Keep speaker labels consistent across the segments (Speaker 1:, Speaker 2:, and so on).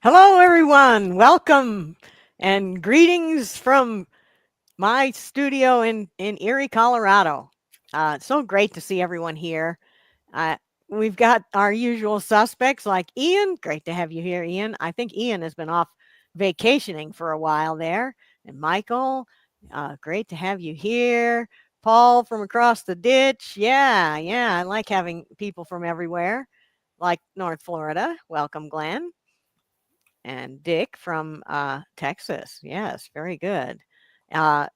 Speaker 1: Hello, everyone. Welcome and greetings from my studio in Erie, Colorado. It's so great to see everyone here. Uh, we've got our usual suspects like Ian. Great to have you here, Ian. I think Ian has been off vacationing for a while there. And Michael, great to have you here. Paul from across the ditch. Yeah. I like having people from everywhere, like North Florida. Welcome, Glenn. And Dick from Texas. Yes, very good. Uh,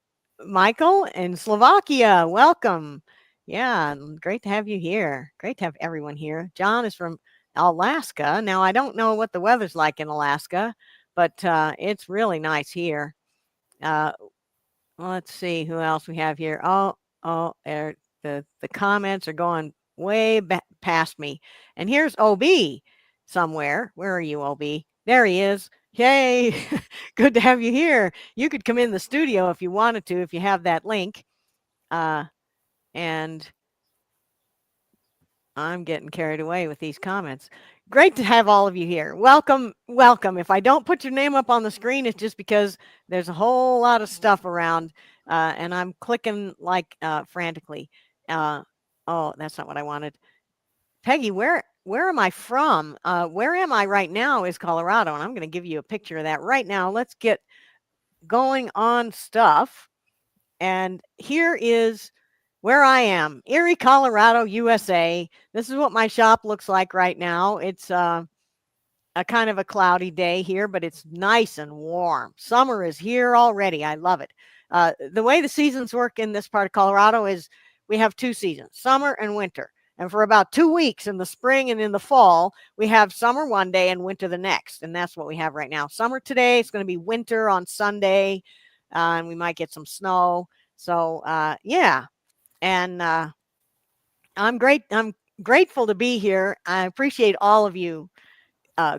Speaker 1: Michael in Slovakia, welcome. Yeah, great to have you here. Great to have everyone here. John is from Alaska. Now, I don't know what the weather's like in Alaska, but it's really nice here. Uh, well, let's see who else we have here. The comments are going way past me. And here's OB somewhere. Where are you, OB? There he is. Yay! Good to have you here. You could come in the studio if you wanted to, if you have that link. And I'm getting carried away with these comments. Great to have all of you here. Welcome. If I don't put your name up on the screen, it's just because there's a whole lot of stuff around, and I'm clicking like frantically. Oh, that's not what I wanted. Peggy, where am I from? Where am I right now is Colorado, and I'm going to give you a picture of that right now. Let's get going on stuff. And here is where I am, Erie, Colorado, USA. This is what my shop looks like right now. It's a kind of a cloudy day here, but it's nice and warm. Summer is here already. I love it. The way the seasons work in this part of Colorado is we have two seasons, summer and winter. And for about 2 weeks in the spring and in the fall, we have summer one day and winter the next. And that's what we have right now. Summer today, it's going to be winter on Sunday, and we might get some snow. So, yeah. And I'm grateful to be here. I appreciate all of you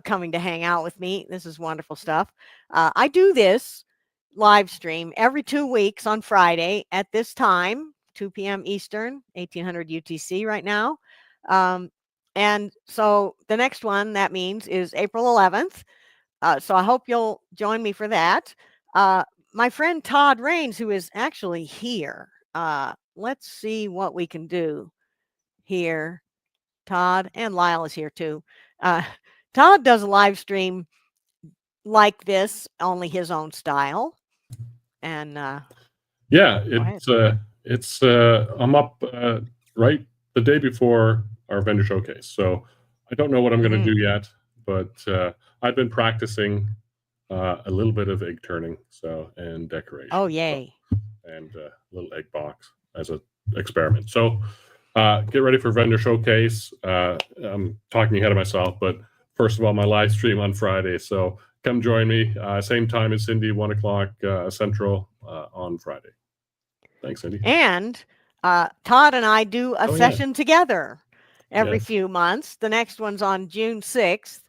Speaker 1: coming to hang out with me. This is wonderful stuff. I do this live stream every 2 weeks on Friday at this time, 2 p.m. Eastern, 1800 UTC right now. And so the next one, that means, is April 11th. So I hope you'll join me for that. My friend Todd Rains, who is actually here. Let's see what we can do here. Todd and Lyle is here too. Todd does a live stream like this, only his own style. And
Speaker 2: yeah, it's I'm up right the day before our vendor showcase, so I don't know what I'm going to do yet, but I've been practicing a little bit of egg turning, and decoration.
Speaker 1: Oh, yay!
Speaker 2: And a little egg box as an experiment. So get ready for vendor showcase. I'm talking ahead of myself, but first of all, my live stream on Friday. So come join me. Same time as Cindy, 1 o'clock Central on Friday. Thanks, Cindy.
Speaker 1: And Todd and I do a session together every few months. The next one's on June 6th.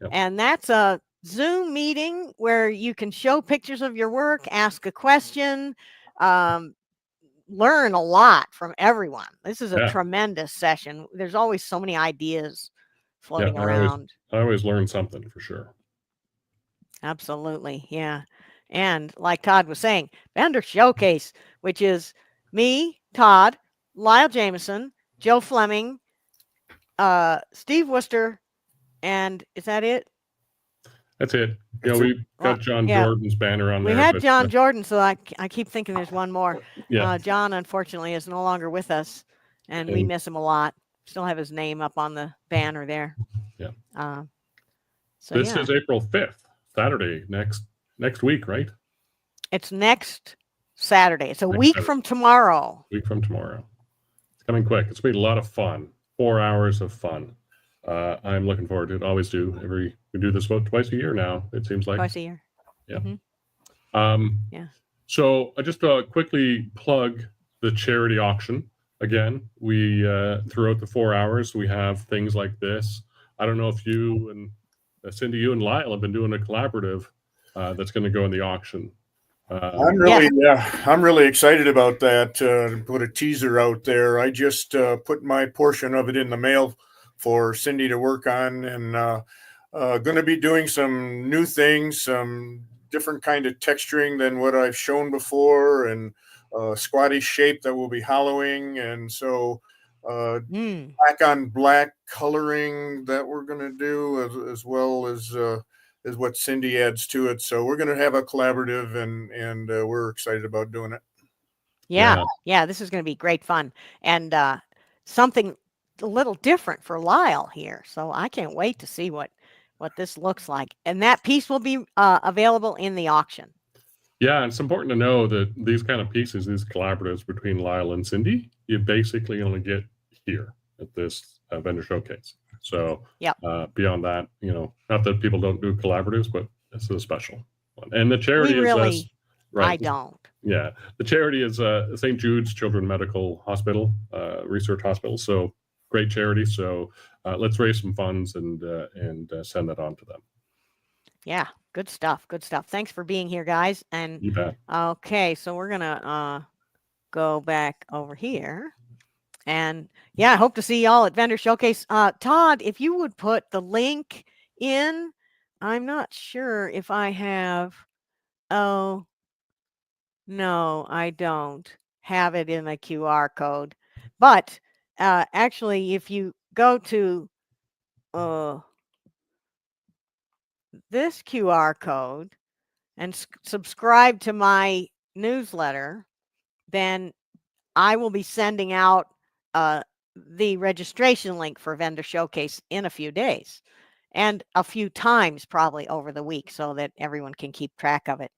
Speaker 1: Yep. And that's a Zoom meeting where you can show pictures of your work, ask a question, learn a lot from everyone. This is a tremendous session. There's always so many ideas floating around.
Speaker 2: I always learn something for sure.
Speaker 1: Absolutely. Yeah. And like Todd was saying, vendor showcase, which is me, Todd, Lyle Jameson, Joe Fleming, Steve Worcester, and is that it?
Speaker 2: That's it. Yeah, we got John Jordan's banner on there.
Speaker 1: We had John Jordan, so I keep thinking there's one more.
Speaker 2: Yeah.
Speaker 1: John, unfortunately, is no longer with us, and we miss him a lot. Still have his name up on the banner there.
Speaker 2: Yeah. This is April 5th, Saturday, next week, right?
Speaker 1: It's next Saturday. It's a week from tomorrow.
Speaker 2: Week from tomorrow. It's coming quick. It's been a lot of fun. 4 hours of fun. I'm looking forward to it. Always do. We do this about twice a year now, it seems like.
Speaker 1: Twice a year.
Speaker 2: Yeah.
Speaker 1: Yeah.
Speaker 2: So I just quickly plug the charity auction. Again, we throughout the 4 hours, we have things like this. I don't know if you and Cindy, you and Lyle have been doing a collaborative that's going to go in the auction.
Speaker 3: I'm really excited about that. Put a teaser out there. I just put my portion of it in the mail for Cindy to work on, and Going to be doing some new things, some different kind of texturing than what I've shown before, and squatty shape that will be hollowing. And so black on black coloring that we're going to do, as well as what Cindy adds to it. So we're going to have a collaborative, and we're excited about doing it.
Speaker 1: Yeah. This is going to be great fun, and something a little different for Lyle here. So I can't wait to see what this looks like. And that piece will be available in the auction.
Speaker 2: Yeah, it's important to know that these kind of pieces, these collaboratives between Lyle and Cindy, you basically only get here at this vendor showcase. So beyond that, not that people don't do collaboratives, but this is a special one. And the charity is
Speaker 1: I don't.
Speaker 2: Yeah, the charity is St. Jude's Children's Medical Hospital, Research Hospital. So great charity. So let's raise some funds and send that on to them.
Speaker 1: Yeah, good stuff. Good stuff. Thanks for being here, guys. And
Speaker 2: you bet.
Speaker 1: Okay, so we're gonna go back over here, and I hope to see y'all at Vendor Showcase. Todd, if you would put the link in, I'm not sure if I have. Oh, no, I don't have it in a QR code, but actually, if you go to this QR code and subscribe to my newsletter, then I will be sending out the registration link for Vendor Showcase in a few days, and a few times probably over the week, so that everyone can keep track of it.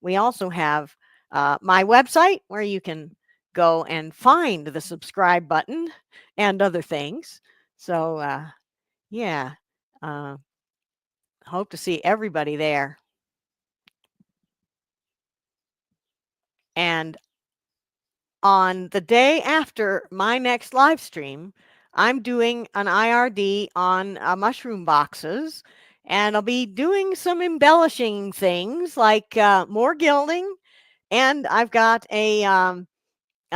Speaker 1: We also have my website where you can go and find the subscribe button and other things. So hope to see everybody there. And on the day after my next live stream, I'm doing an IRD on mushroom boxes, and I'll be doing some embellishing things like more gilding, and I've got a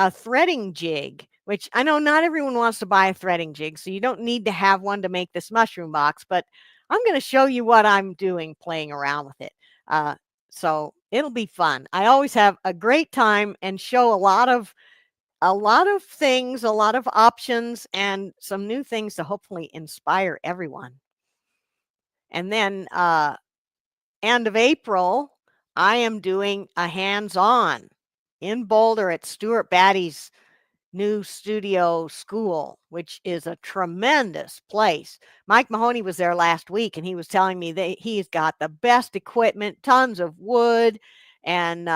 Speaker 1: threading jig, which I know not everyone wants to buy a threading jig, so you don't need to have one to make this mushroom box, but I'm going to show you what I'm doing playing around with it. So it'll be fun. I always have a great time and show a lot of things, a lot of options, and some new things to hopefully inspire everyone. And then end of April, I am doing a hands-on in Boulder at Stuart Batty's new studio school, which is a tremendous place. Mike Mahoney was there last week, and he was telling me that he's got the best equipment, tons of wood, and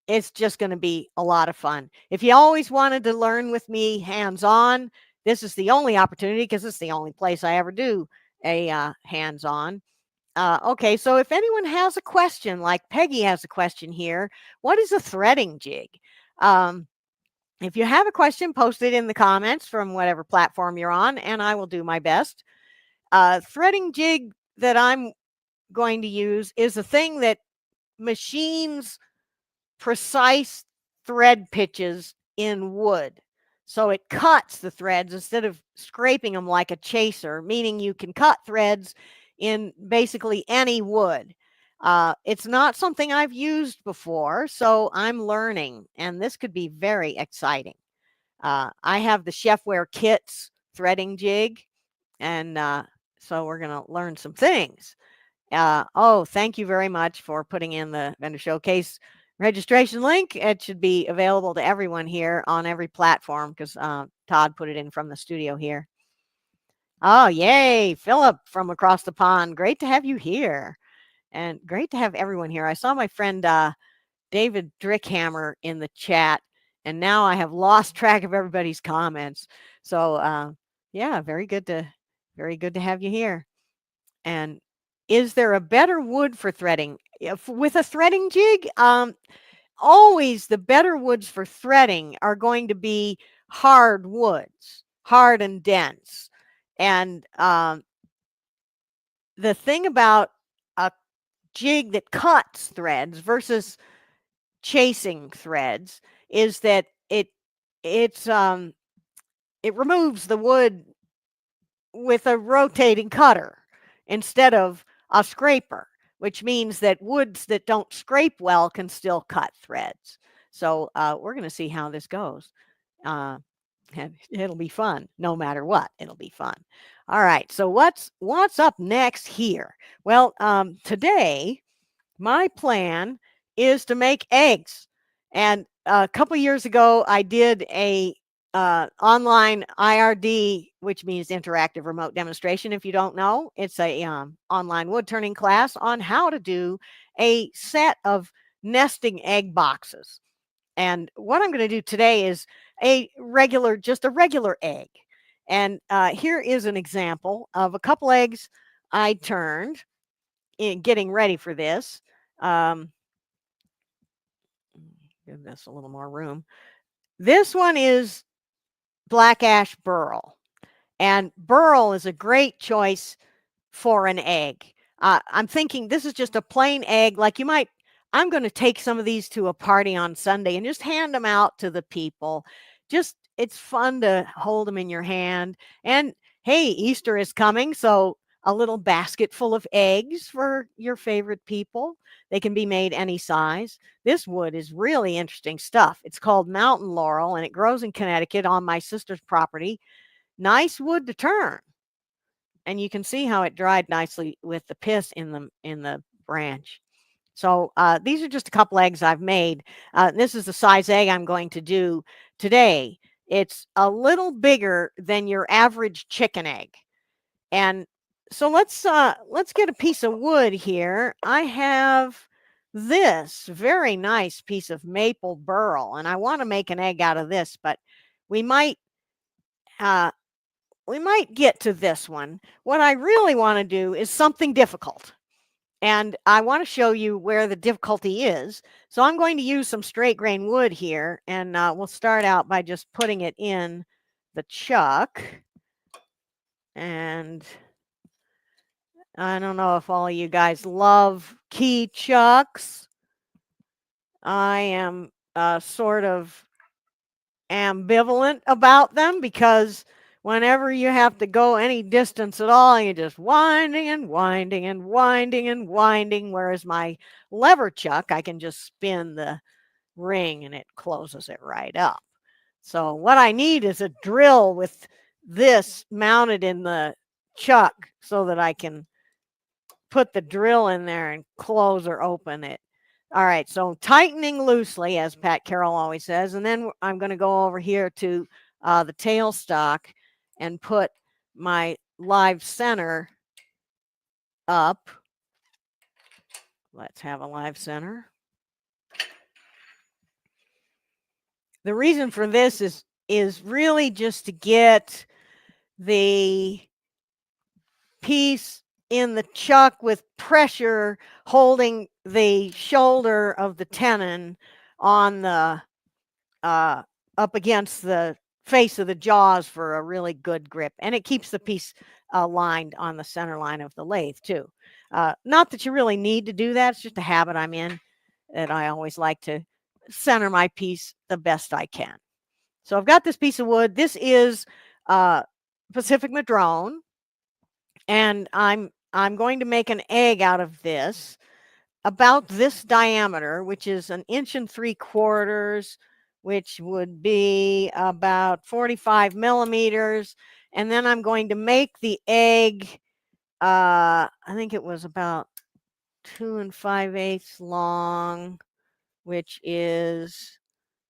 Speaker 1: it's just going to be a lot of fun. If you always wanted to learn with me hands-on, this is the only opportunity, because it's the only place I ever do a hands-on. Okay, so if anyone has a question, like Peggy has a question here, what is a threading jig? If you have a question, post it in the comments from whatever platform you're on, and I will do my best. Threading jig that I'm going to use is a thing that machines precise thread pitches in wood. So it cuts the threads instead of scraping them like a chaser, meaning you can cut threads in basically any wood. It's not something I've used before, so I'm learning, and this could be very exciting. I have the Chefware Kits threading jig, and so we're going to learn some things. Thank you very much for putting in the Vendor Showcase registration link. It should be available to everyone here on every platform, because Todd put it in from the studio here. Oh, yay, Philip from across the pond. Great to have you here, and great to have everyone here. I saw my friend David Drickhammer in the chat, and now I have lost track of everybody's comments. So yeah, very good to have you here. And is there a better wood for threading? With a threading jig, always the better woods for threading are going to be hard woods, hard and dense. And the thing about a jig that cuts threads versus chasing threads is that it removes the wood with a rotating cutter. instead of a scraper, which means that woods that don't scrape well can still cut threads. So we're going to see how this goes. And it'll be fun no matter what. It'll be fun. All right. So what's up next here? Well, today my plan is to make eggs. And a couple years ago, I did a online IRD, which means interactive remote demonstration. If you don't know, it's a online wood turning class on how to do a set of nesting egg boxes. And what I'm going to do today is just a regular egg. And here is an example of a couple eggs I turned in getting ready for this. Give this a little more room. This one is black ash burl. And burl is a great choice for an egg. I'm thinking this is just a plain egg. Like I'm going to take some of these to a party on Sunday and just hand them out to the people. It's fun to hold them in your hand. And hey, Easter is coming, so a little basket full of eggs for your favorite people. They can be made any size. This wood is really interesting stuff. It's called mountain laurel, and it grows in Connecticut on my sister's property. Nice wood to turn. And you can see how it dried nicely with the pith in the branch. So these are just a couple eggs I've made. This is the size egg I'm going to do today. It's a little bigger than your average chicken egg. And so let's get a piece of wood here. I have this very nice piece of maple burl, and I want to make an egg out of this, but we might get to this one. What I really want to do is something difficult. And I want to show you where the difficulty is. So I'm going to use some straight grain wood here, and we'll start out by just putting it in the chuck. And I don't know if all of you guys love key chucks. I am sort of ambivalent about them because whenever you have to go any distance at all, you're just winding and winding and winding and winding. Whereas my lever chuck, I can just spin the ring and it closes it right up. So what I need is a drill with this mounted in the chuck so that I can put the drill in there and close or open it. All right, so tightening loosely, as Pat Carroll always says, and then I'm going to go over here to the tailstock and put my live center up. Let's have a live center. The reason for this is really just to get the piece in the chuck with pressure holding the shoulder of the tenon on the up against the face of the jaws for a really good grip, and it keeps the piece aligned on the center line of the lathe too. Not that you really need to do that, it's just a habit I'm in, that I always like to center my piece the best I can. So I've got this piece of wood. This is Pacific Madrone, and I'm going to make an egg out of this about this diameter, which is 1 3/4 inches, which would be about 45 millimeters. And then I'm going to make the egg, I think it was about 2 5/8 long, which is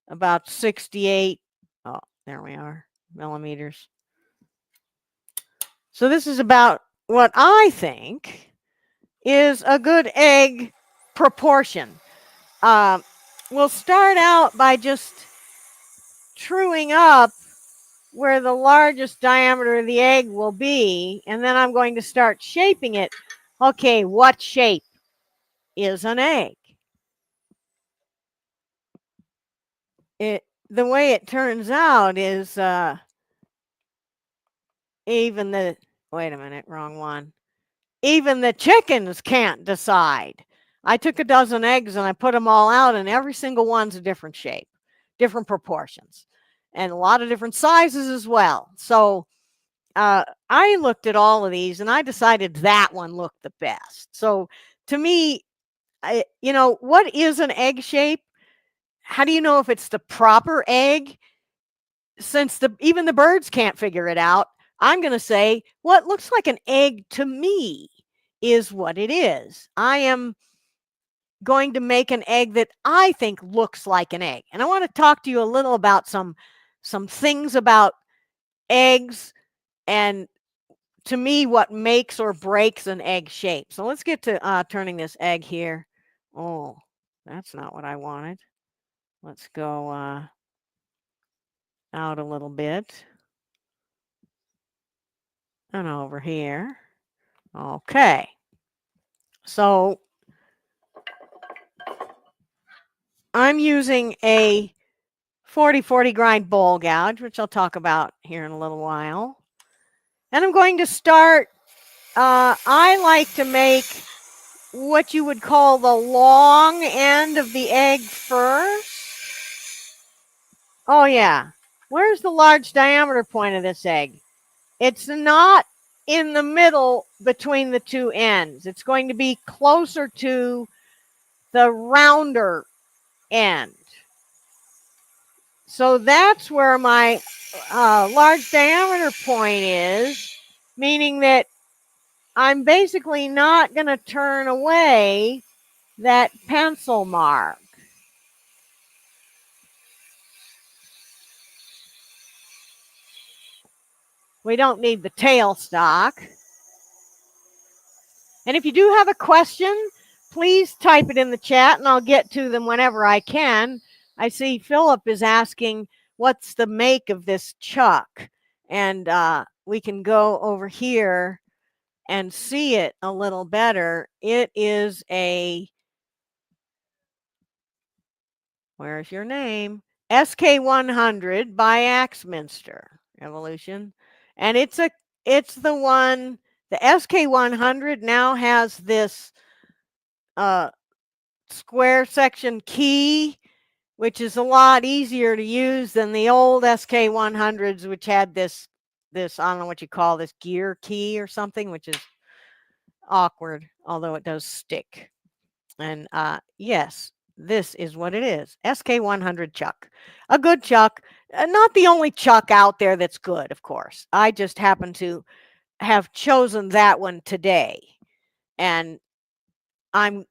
Speaker 1: about 68. Oh, there we are, millimeters. So this is about what I think is a good egg proportion. We'll start out by just truing up where the largest diameter of the egg will be, and then I'm going to start shaping it. Okay, what shape is an egg? The way it turns out is even the, wait a minute, wrong one. Even the chickens can't decide. I took a dozen eggs and I put them all out, and every single one's a different shape, different proportions, and a lot of different sizes as well. So I looked at all of these and I decided that one looked the best. So to me, what is an egg shape? How do you know if it's the proper egg? Since even the birds can't figure it out, I'm going to say what looks like an egg to me is what it is. I am going to make an egg that I think looks like an egg. And I want to talk to you a little about some things about eggs and, to me, what makes or breaks an egg shape. So let's get to turning this egg here. Oh, that's not what I wanted. Let's go out a little bit and over here. Okay. So I'm using a 40/40 grind bowl gouge, which I'll talk about here in a little while. And I'm going to start, I like to make what you would call the long end of the egg first. Oh yeah, where's the large diameter point of this egg? It's not in the middle between the two ends. It's going to be closer to the rounder end. So that's where my large diameter point is, meaning that I'm basically not going to turn away that pencil mark. We don't need the tailstock. And if you do have a question, please type it in the chat and I'll get to them whenever I can. I see Philip is asking, what's the make of this chuck? And we can go over here and see it a little better. It is a, where's your name? SK100 by Axminster Evolution. And it's the one, the SK100 now has this square section key, which is a lot easier to use than the old SK100s, which had this, I don't know what you call this, gear key or something, which is awkward, although it does stick. And yes, this is what it is. SK100 chuck. A good chuck. Not the only chuck out there that's good, of course. I just happen to have chosen that one today. And I'm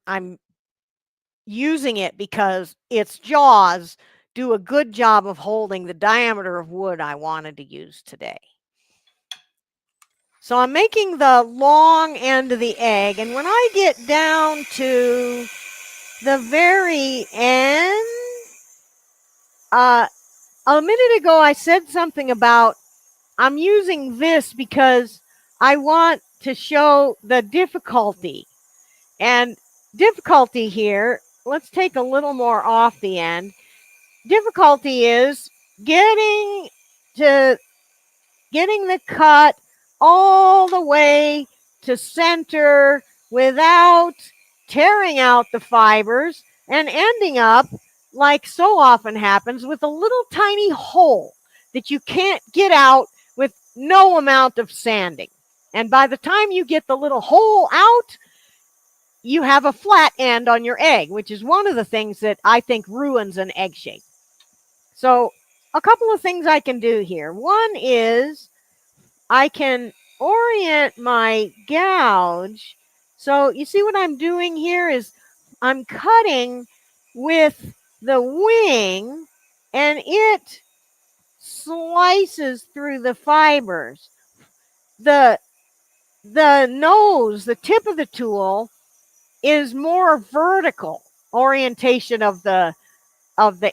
Speaker 1: using it because its jaws do a good job of holding the diameter of wood I wanted to use today. So I'm making the long end of the egg, and when I get down to the very end, a minute ago I said something about I'm using this because I want to show the difficulty. And difficulty here, let's take a little more off the end. Difficulty is getting the cut all the way to center without tearing out the fibers and ending up, like so often happens, with a little tiny hole that you can't get out with no amount of sanding. And by the time you get the little hole out, you have a flat end on your egg, which is one of the things that I think ruins an egg shape. So a couple of things I can do here. One is I can orient my gouge. So you see what I'm doing here is I'm cutting with the wing and it slices through the fibers. The nose, the tip of the tool, is more vertical orientation of the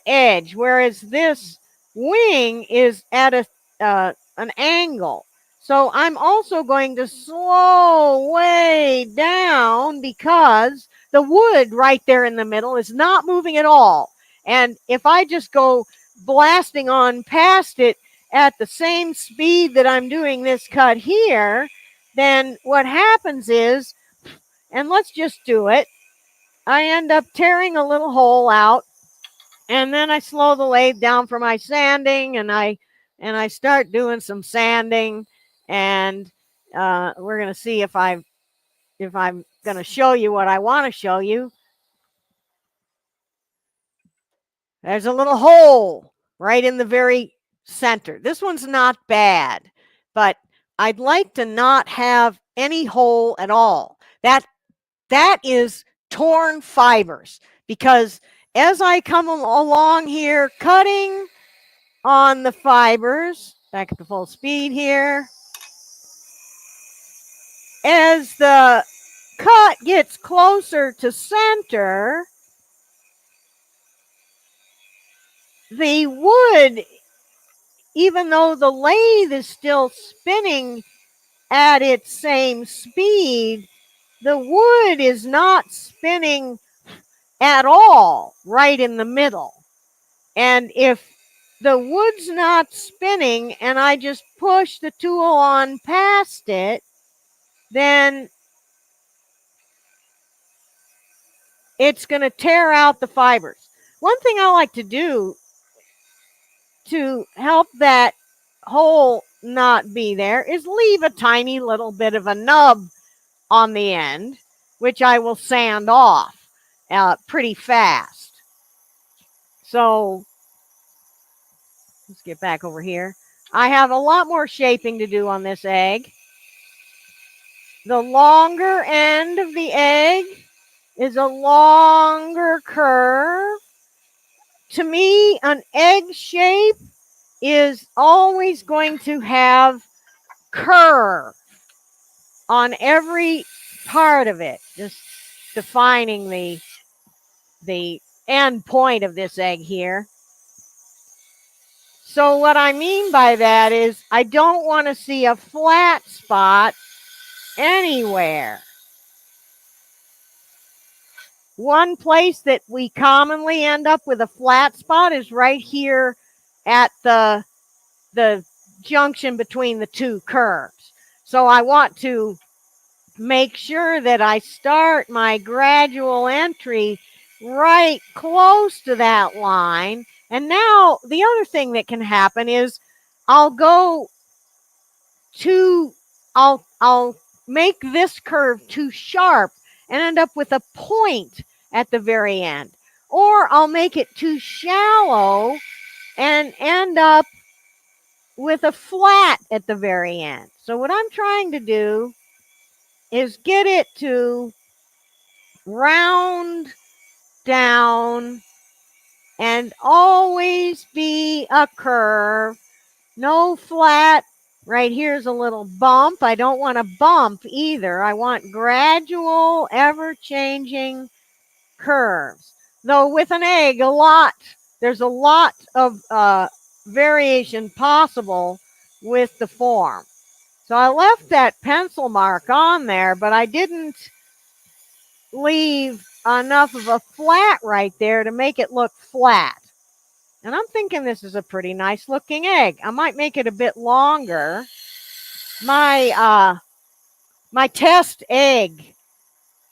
Speaker 1: edge, whereas this wing is at an angle. So I'm also going to slow way down because the wood right there in the middle is not moving at all. And if I just go blasting on past it at the same speed that I'm doing this cut here, then what happens is, and let's just do it, I end up tearing a little hole out, and then I slow the lathe down for my sanding, and I start doing some sanding, And we're going to see if I'm going to show you what I want to show you. There's a little hole right in the very center. This one's not bad, but I'd like to not have any hole at all. That is torn fibers, because as I come along here cutting on the fibers, back at the full speed here, as the cut gets closer to center, the wood, even though the lathe is still spinning at its same speed, the wood is not spinning at all right in the middle. And if the wood's not spinning and I just push the tool on past it, then it's going to tear out the fibers. One thing I like to do to help that hole not be there is leave a tiny little bit of a nub on the end, which I will sand off pretty fast. So let's get back over here. I have a lot more shaping to do on this egg. The longer end of the egg is a longer curve. To me, an egg shape is always going to have curve on every part of it, just defining the end point of this egg here. So what I mean by that is I don't want to see a flat spot anywhere. One place that we commonly end up with a flat spot is right here at the junction between the two curves. So I want to make sure that I start my gradual entry right close to that line. And now the other thing that can happen is I'll make this curve too sharp and end up with a point at the very end. Or I'll make it too shallow and end up with a flat at the very end. So what I'm trying to do is get it to round down and always be a curve, no flat. Right here's a little bump. I don't want a bump either. I want gradual, ever-changing curves. Though with an egg, there's a lot of variation possible with the form. So I left that pencil mark on there, but I didn't leave enough of a flat right there to make it look flat. And I'm thinking this is a pretty nice looking egg. I might make it a bit longer. My test egg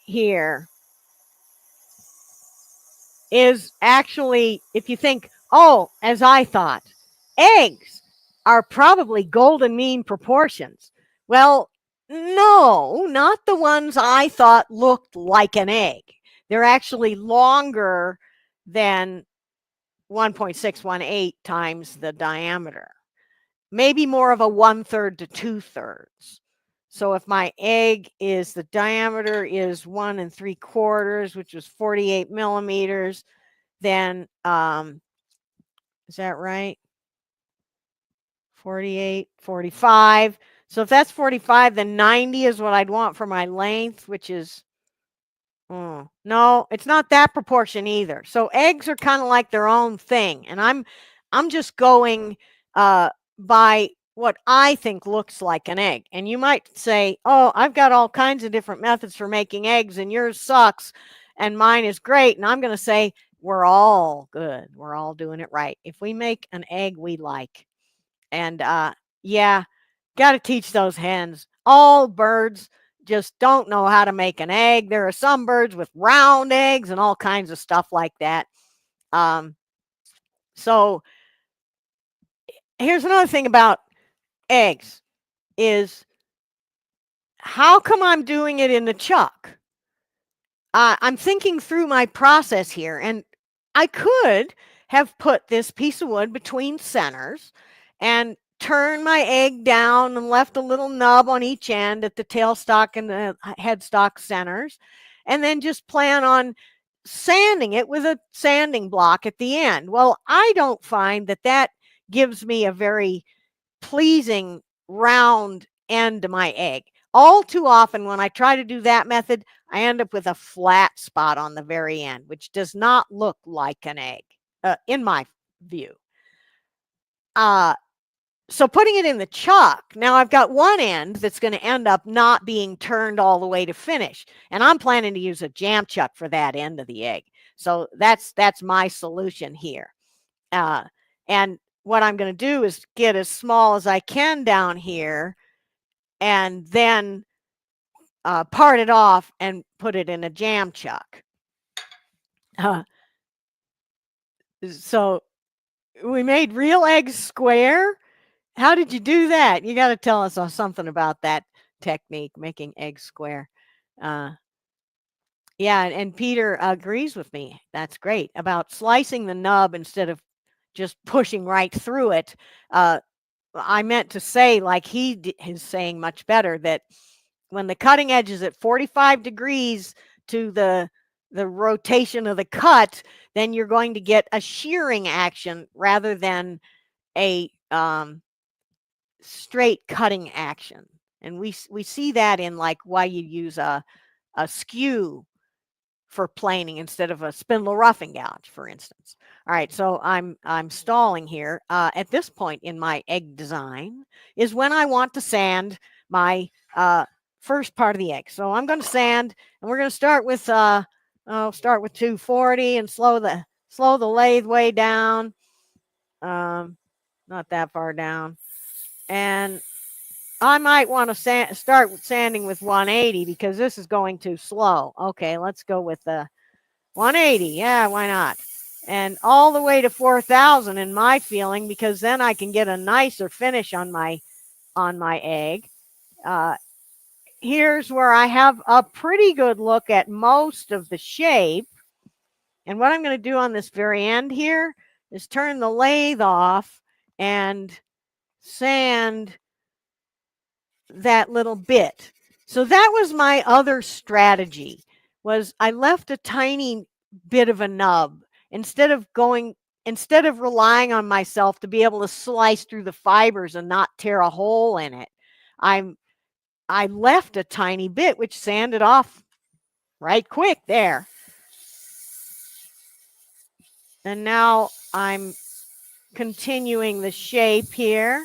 Speaker 1: here is actually, if you think, oh, as I thought, eggs are probably golden mean proportions. Well, no, not the ones I thought looked like an egg. They're actually longer than 1.618 times the diameter. Maybe more of a 1/3 to 2/3. So if my egg is, the diameter is 1 3/4, which was 48 millimeters, then, is that right? 48, 45. So if that's 45, then 90 is what I'd want for my length, which is, no, it's not that proportion either. So eggs are kind of like their own thing. And I'm just going by what I think looks like an egg. And you might say, oh, I've got all kinds of different methods for making eggs and yours sucks and mine is great. And I'm going to say, we're all good. We're all doing it right. If we make an egg we like. And yeah, got to teach those hens. All birds just don't know how to make an egg. There are some birds with round eggs and all kinds of stuff like that. So here's another thing about eggs. is, how come I'm doing it in the chuck? I'm thinking through my process here, and I could have put this piece of wood between centers and turned my egg down and left a little nub on each end at the tailstock and the headstock centers, and then just plan on sanding it with a sanding block at the end. Well, I don't find that that gives me a very pleasing round end to my egg. All too often when I try to do that method, I end up with a flat spot on the very end, which does not look like an egg, in my view. So putting it in the chuck, now I've got one end that's going to end up not being turned all the way to finish. And I'm planning to use a jam chuck for that end of the egg. So that's my solution here. And what I'm going to do is get as small as I can down here and then part it off and put it in a jam chuck. So we made real eggs square. How did you do that? You got to tell us something about that technique, making eggs square. Yeah, and Peter agrees with me. That's great. About slicing the nub instead of just pushing right through it. I meant to say, like he is saying much better, that when the cutting edge is at 45 degrees to the rotation of the cut, then you're going to get a shearing action rather than a straight cutting action. And we see that in like why you use a skew for planing instead of a spindle roughing gouge, for instance. All right, so I'm stalling here. At this point in my egg design is when I want to sand my first part of the egg. So I'm going to sand, and we're going to start with I'll start with 240 and slow the lathe way down, not that far down, and I might want to start with sanding with 180 because this is going too slow. Okay, let's go with the 180. Yeah, why not? And all the way to 4,000 in my feeling, because then I can get a nicer finish on my egg. Here's where I have a pretty good look at most of the shape. And what I'm going to do on this very end here is turn the lathe off and sand that little bit. So that was my other strategy, was I left a tiny bit of a nub instead of relying on myself to be able to slice through the fibers and not tear a hole in it. I left a tiny bit, which sanded off right quick there. And now I'm continuing the shape here.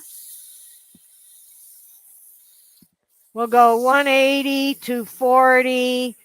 Speaker 1: We'll go 180, 240,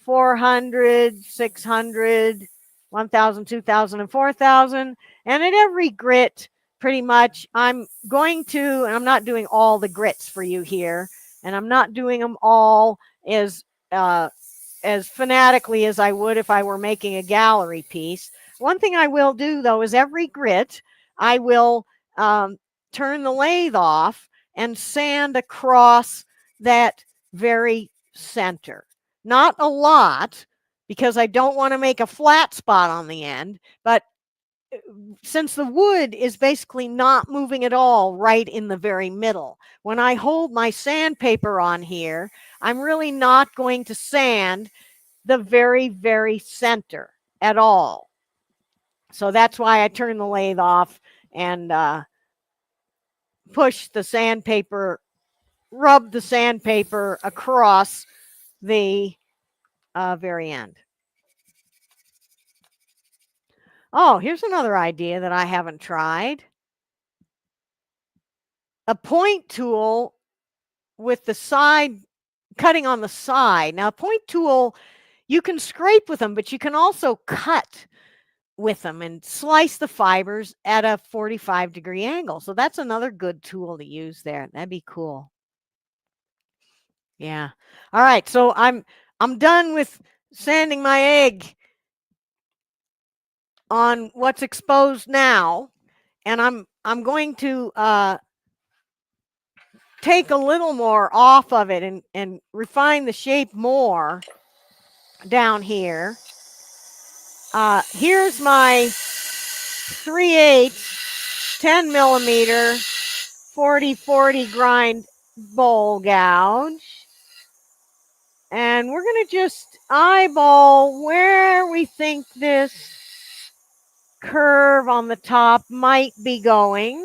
Speaker 1: 400, 600, 1,000, 2,000, and 4,000. And at every grit, pretty much, I'm going to, and I'm not doing all the grits for you here, and I'm not doing them all as fanatically as I would if I were making a gallery piece. One thing I will do, though, is every grit, I will turn the lathe off and sand across that very center. Not a lot, because I don't want to make a flat spot on the end, but since the wood is basically not moving at all right in the very middle, when I hold my sandpaper on here, I'm really not going to sand the very, very center at all. So that's why I turn the lathe off and push the sandpaper, rub the sandpaper across the very end. Oh, here's another idea that I haven't tried. A point tool with the side, cutting on the side. Now, a point tool, you can scrape with them, but you can also cut with them and slice the fibers at a 45-degree angle. So that's another good tool to use there. That'd be cool. Yeah. All right. So I'm done with sanding my egg on what's exposed now, and I'm going to take a little more off of it and refine the shape more down here. Here's my 3/8 10 millimeter 40/40 grind bowl gouge. And we're going to just eyeball where we think this curve on the top might be going.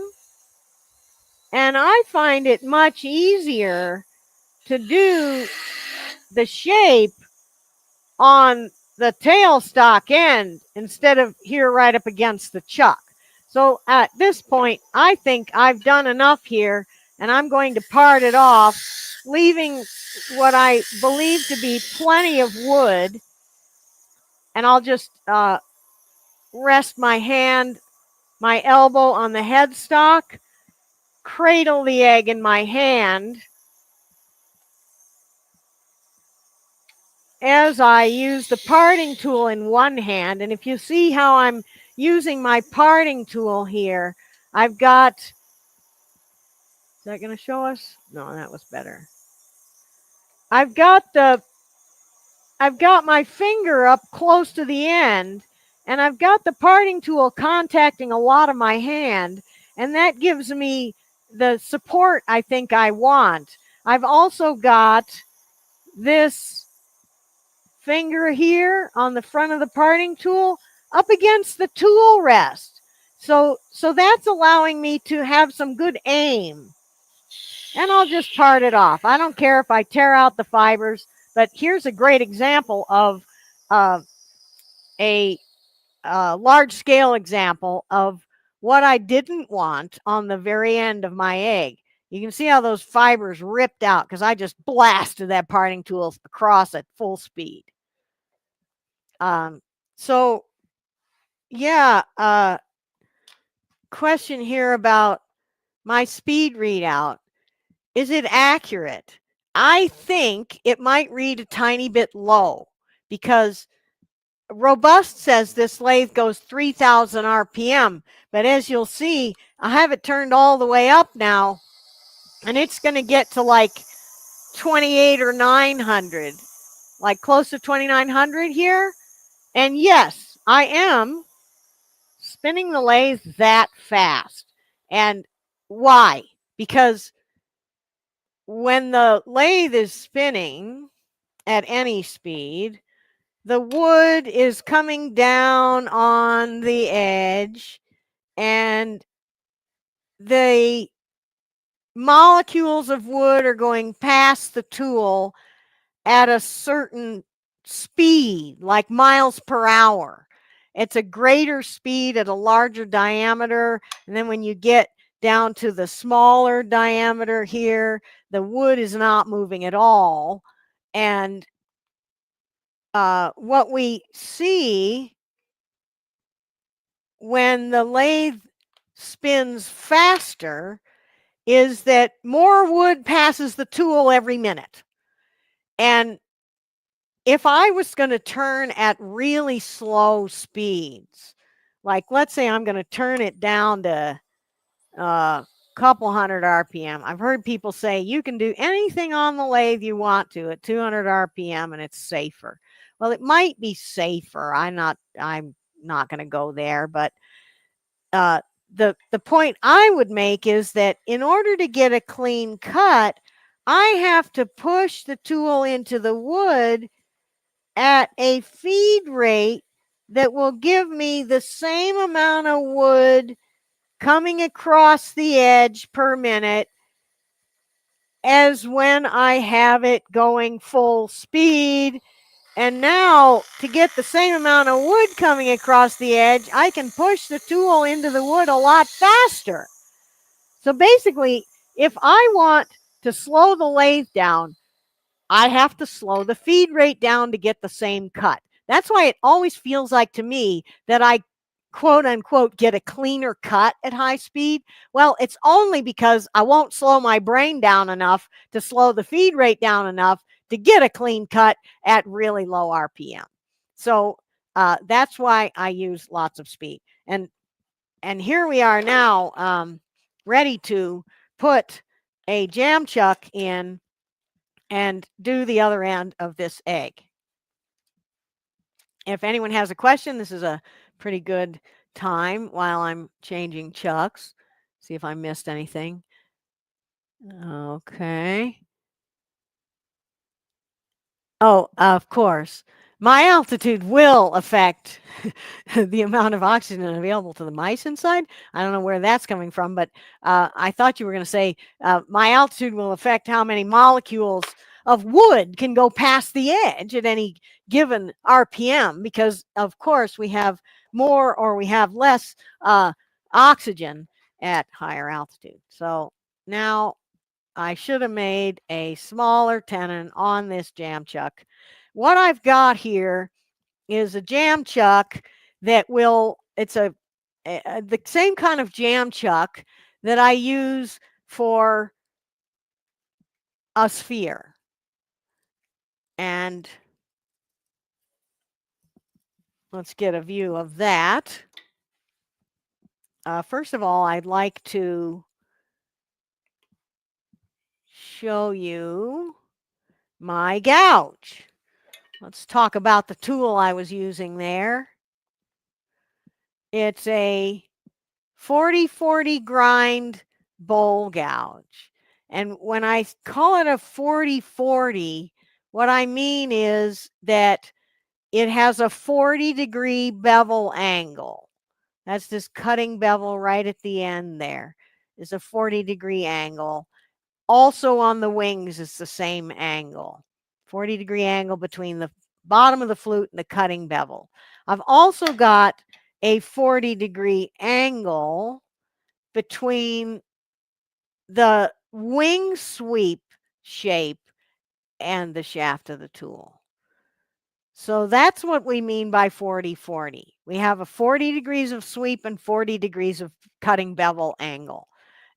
Speaker 1: And I find it much easier to do the shape on the tailstock end instead of here right up against the chuck. So at this point, I think I've done enough here, and I'm going to part it off, leaving what I believe to be plenty of wood. And I'll just rest my hand, my elbow on the headstock, cradle the egg in my hand as I use the parting tool in one hand. And if you see how I'm using my parting tool here, I've got, is that going to show us? No, that was better. I've got my finger up close to the end, and I've got the parting tool contacting a lot of my hand, and that gives me the support I think I want. I've also got this finger here on the front of the parting tool up against the tool rest. So that's allowing me to have some good aim. And I'll just part it off. I don't care if I tear out the fibers, but here's a great example of a large scale example of what I didn't want on the very end of my egg. You can see how those fibers ripped out because I just blasted that parting tool across at full speed. So yeah, question here about my speed readout. Is it accurate? I think it might read a tiny bit low because Robust says this lathe goes 3,000 RPM, but as you'll see, I have it turned all the way up now, and it's going to get to like 28 or 900, like close to 2,900 here. And yes, I am spinning the lathe that fast. And why? Because when the lathe is spinning at any speed, the wood is coming down on the edge, and the molecules of wood are going past the tool at a certain speed, like miles per hour. It's a greater speed at a larger diameter. And then when you get down to the smaller diameter here, the wood is not moving at all. And what we see when the lathe spins faster is that more wood passes the tool every minute. And if I was going to turn at really slow speeds, like let's say I'm going to turn it down to a couple hundred RPM. I've heard people say you can do anything on the lathe you want to at 200 RPM and it's safer. Well, it might be safer. I'm not going to go there, but the point I would make is that in order to get a clean cut, I have to push the tool into the wood at a feed rate that will give me the same amount of wood coming across the edge per minute as when I have it going full speed. And now to get the same amount of wood coming across the edge, I can push the tool into the wood a lot faster. So basically, if I want to slow the lathe down, I have to slow the feed rate down to get the same cut. That's why it always feels like to me that I quote unquote get a cleaner cut at high speed. Well, it's only because I won't slow my brain down enough to slow the feed rate down enough to get a clean cut at really low RPM. So that's why I use lots of speed. And here we are now ready to put a jam chuck in and do the other end of this egg. If anyone has a question, this is a pretty good time while I'm changing chucks. See if I missed anything. Okay. Oh, of course. My altitude will affect the amount of oxygen available to the mice inside. I don't know where that's coming from, but I thought you were going to say my altitude will affect how many molecules of wood can go past the edge at any given RPM, because, of course, we have more or we have less oxygen at higher altitude. So now I should have made a smaller tenon on this jam chuck. What I've got here is a jam chuck that it's the same kind of jam chuck that I use for a sphere. And let's get a view of that. First of all, I'd like to show you my gouge. Let's talk about the tool I was using there. It's a 40/40 grind bowl gouge. And when I call it a 40/40, what I mean is that it has a 40-degree bevel angle. That's this cutting bevel right at the end there. Is a 40-degree angle. Also on the wings is the same angle. 40-degree angle between the bottom of the flute and the cutting bevel. I've also got a 40-degree angle between the wing sweep shape and the shaft of the tool. So that's what we mean by 40/40. We have a 40 degrees of sweep and 40 degrees of cutting bevel angle.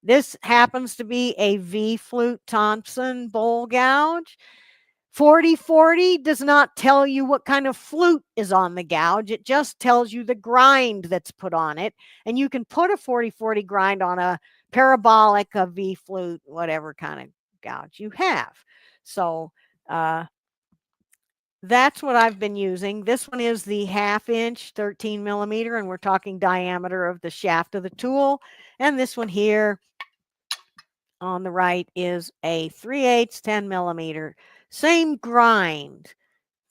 Speaker 1: This happens to be a V flute Thompson bowl gouge. 40/40 does not tell you what kind of flute is on the gouge. It just tells you the grind that's put on it. And you can put a 40/40 grind on a parabolic, a V flute, whatever kind of gouge you have. So that's what I've been using. This one is the 1/2 inch, 13 millimeter, and we're talking diameter of the shaft of the tool. And this one here on the right is a 3/8, 10 millimeter. Same grind,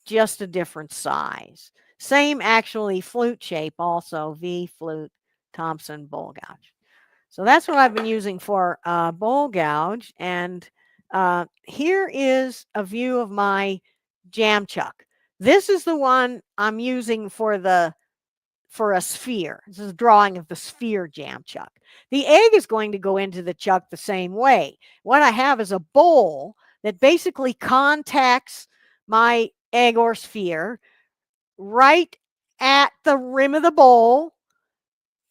Speaker 1: just a different size. Same actually flute shape also, V flute Thompson bowl gouge. So that's what I've been using for bowl gouge. And here is a view of my jam chuck. This is the one I'm using for a sphere. This is a drawing of the sphere jam chuck. The egg is going to go into the chuck the same way. What I have is a bowl that basically contacts my egg or sphere right at the rim of the bowl,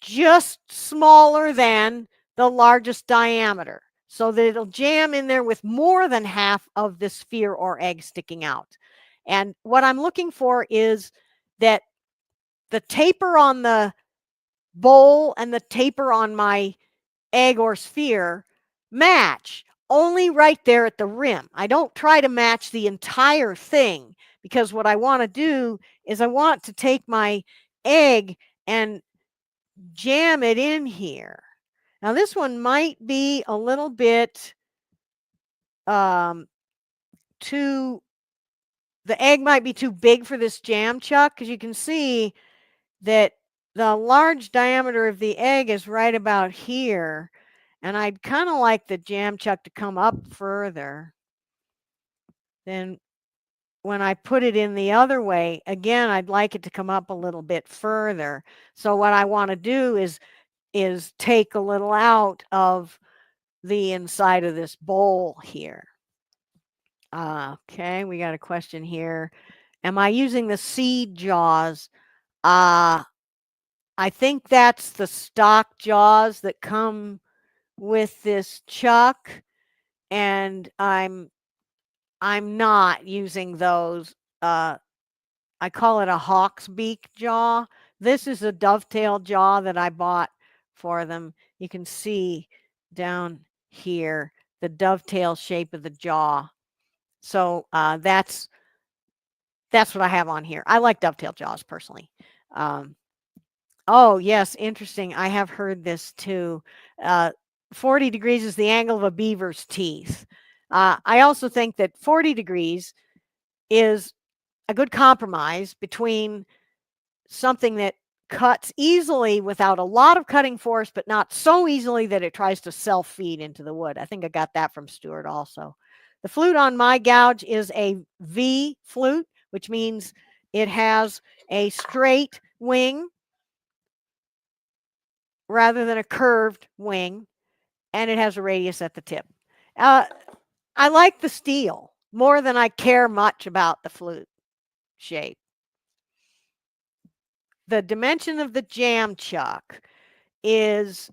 Speaker 1: just smaller than the largest diameter, so that it'll jam in there with more than half of the sphere or egg sticking out. And what I'm looking for is that the taper on the bowl and the taper on my egg or sphere match only right there at the rim. I don't try to match the entire thing, because what I want to do is I want to take my egg and jam it in here. Now this one might be a little bit the egg might be too big for this jam chuck, because you can see that the large diameter of the egg is right about here. And I'd kind of like the jam chuck to come up further. Then when I put it in the other way, again, I'd like it to come up a little bit further. So what I want to do is take a little out of the inside of this bowl here. Okay, we got a question here. Am I using the seed jaws? I think that's the stock jaws that come with this chuck, and I'm not using those. I call it a hawk's beak jaw. This is a dovetail jaw that I bought for them. You can see down here the dovetail shape of the jaw. So that's what I have on here. I like dovetail jaws personally. Oh, yes, interesting. I have heard this too. 40 degrees is the angle of a beaver's teeth. I also think that 40 degrees is a good compromise between something that cuts easily without a lot of cutting force, but not so easily that it tries to self-feed into the wood. I think I got that from Stuart also. The flute on my gouge is a V flute, which means it has a straight wing rather than a curved wing, and it has a radius at the tip. I like the steel more than I care much about the flute shape. The dimension of the jam chuck is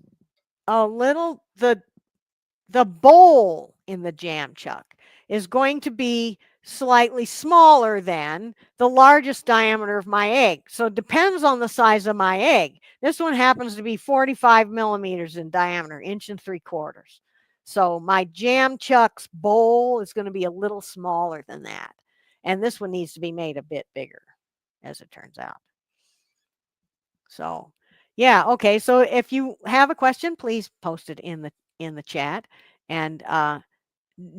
Speaker 1: a little, the bowl in the jam chuck is going to be slightly smaller than the largest diameter of my egg. So it depends on the size of my egg. This one happens to be 45 millimeters in diameter, 1 3/4 inches. So my jam chuck's bowl is going to be a little smaller than that. And this one needs to be made a bit bigger, as it turns out. So yeah, okay. So if you have a question, please post it in the chat. And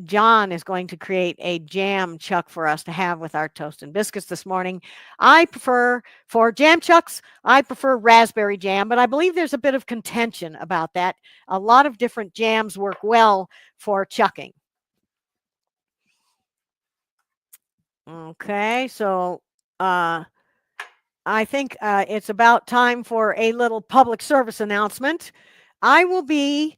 Speaker 1: John is going to create a jam chuck for us to have with our toast and biscuits this morning. For jam chucks, I prefer raspberry jam, but I believe there's a bit of contention about that. A lot of different jams work well for chucking. Okay, so I think it's about time for a little public service announcement. I will be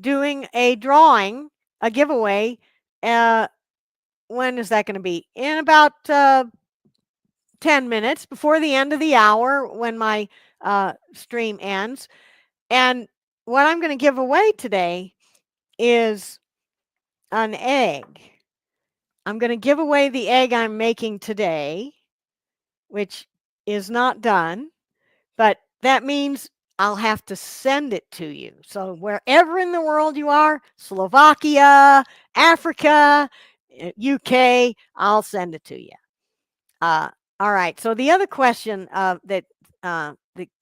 Speaker 1: doing a drawing, a giveaway. When is that going to be? In about 10 minutes before the end of the hour when my stream ends. And what I'm going to give away today is an egg. I'm going to give away the egg I'm making today, which is not done, but that means I'll have to send it to you. So wherever in the world you are, Slovakia, Africa, UK, I'll send it to you. All right. So the other question that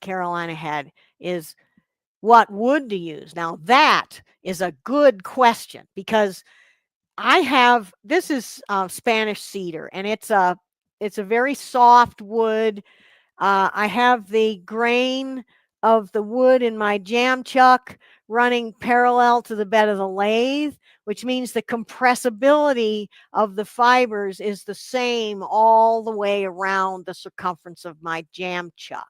Speaker 1: Carolina had is what wood to use. Now that is a good question because this is Spanish cedar, and it's a very soft wood. I have the grain of the wood in my jam chuck running parallel to the bed of the lathe, which means the compressibility of the fibers is the same all the way around the circumference of my jam chuck.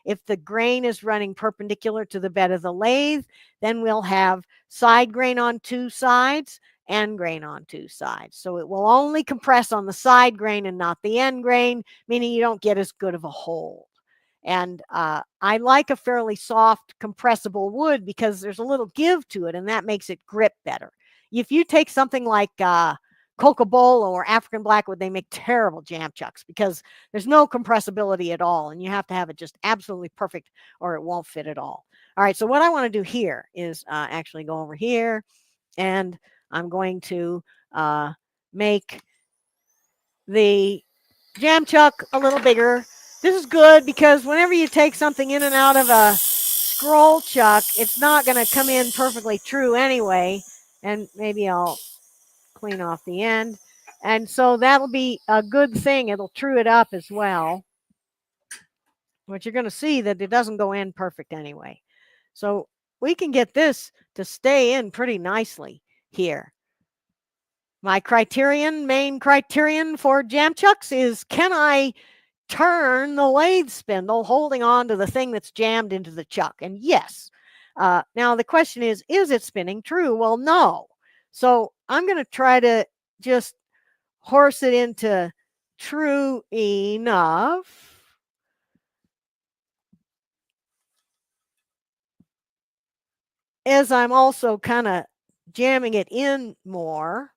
Speaker 1: If the grain is running perpendicular to the bed of the lathe, then we'll have side grain on 2 sides, end grain on 2 sides. So it will only compress on the side grain and not the end grain, meaning you don't get as good of a hold. And I like a fairly soft compressible wood because there's a little give to it, and that makes it grip better. If you take something like Cocobolo or African Blackwood, they make terrible jam chucks because there's no compressibility at all, and you have to have it just absolutely perfect or it won't fit at all. All right, so what I want to do here is actually go over here, and I'm going to make the jam chuck a little bigger. This is good because whenever you take something in and out of a scroll chuck, it's not going to come in perfectly true anyway. And maybe I'll clean off the end. And so that'll be a good thing. It'll true it up as well. But you're going to see that it doesn't go in perfect anyway. So we can get this to stay in pretty nicely here. My main criterion for jam chucks is, can I turn the lathe spindle holding on to the thing that's jammed into the chuck? And yes. Now the question is it spinning true? Well, no. So I'm going to try to just horse it into true enough. As I'm also kind of jamming it in more.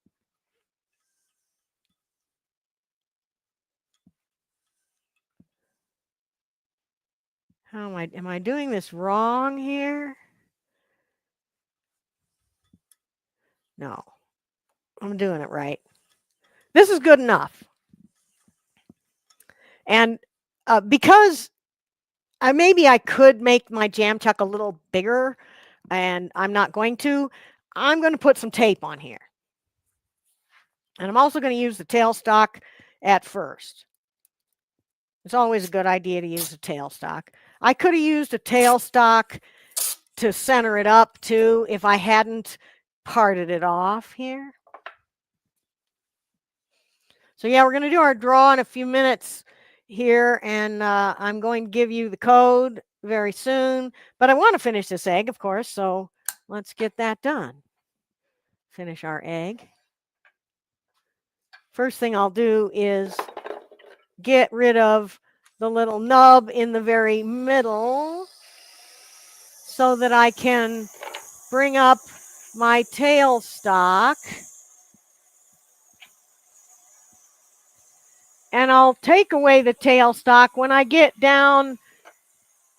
Speaker 1: Am I doing this wrong here? No, I'm doing it right. This is good enough. And because maybe I could make my jam chuck a little bigger, and I'm not going to. I'm going to put some tape on here. And I'm also going to use the tailstock at first. It's always a good idea to use a tailstock. I could have used a tailstock to center it up too if I hadn't parted it off here. So yeah, we're going to do our draw in a few minutes here, and I'm going to give you the code very soon. But I want to finish this egg, of course, so let's get that done. Finish our egg. First thing I'll do is get rid of the little nub in the very middle so that I can bring up my tailstock. And I'll take away the tailstock when I get down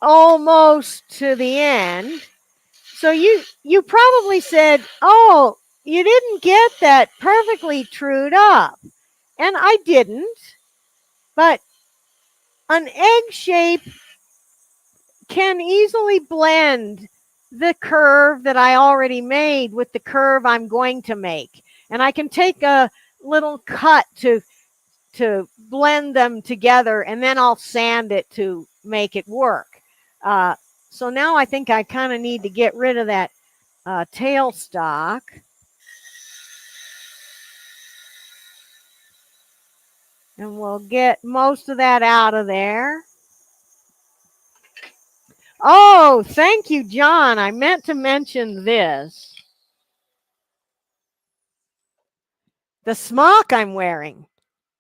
Speaker 1: almost to the end. So you probably said, oh, you didn't get that perfectly trued up. And I didn't. But an egg shape can easily blend the curve that I already made with the curve I'm going to make. And I can take a little cut to blend them together, and then I'll sand it to make it work. So now I think I kind of need to get rid of that tailstock. And we'll get most of that out of there. Oh, thank you, John. I meant to mention this. The smock I'm wearing.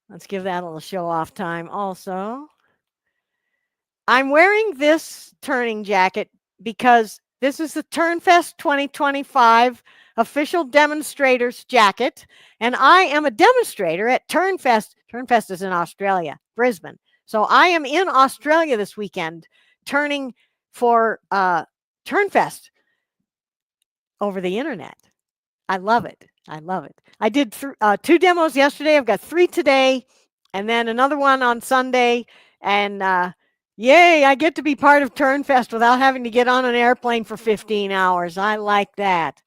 Speaker 1: Let's give that a little show off time also. I'm wearing this turning jacket because this is the TurnFest 2025 official demonstrators jacket. And I am a demonstrator at TurnFest. TurnFest is in Australia, Brisbane. So I am in Australia this weekend turning for TurnFest over the internet. I love it. I love it. I did 2 demos yesterday. I've got 3 today, and then another one on Sunday. And yay, I get to be part of TurnFest without having to get on an airplane for 15 hours. I like that.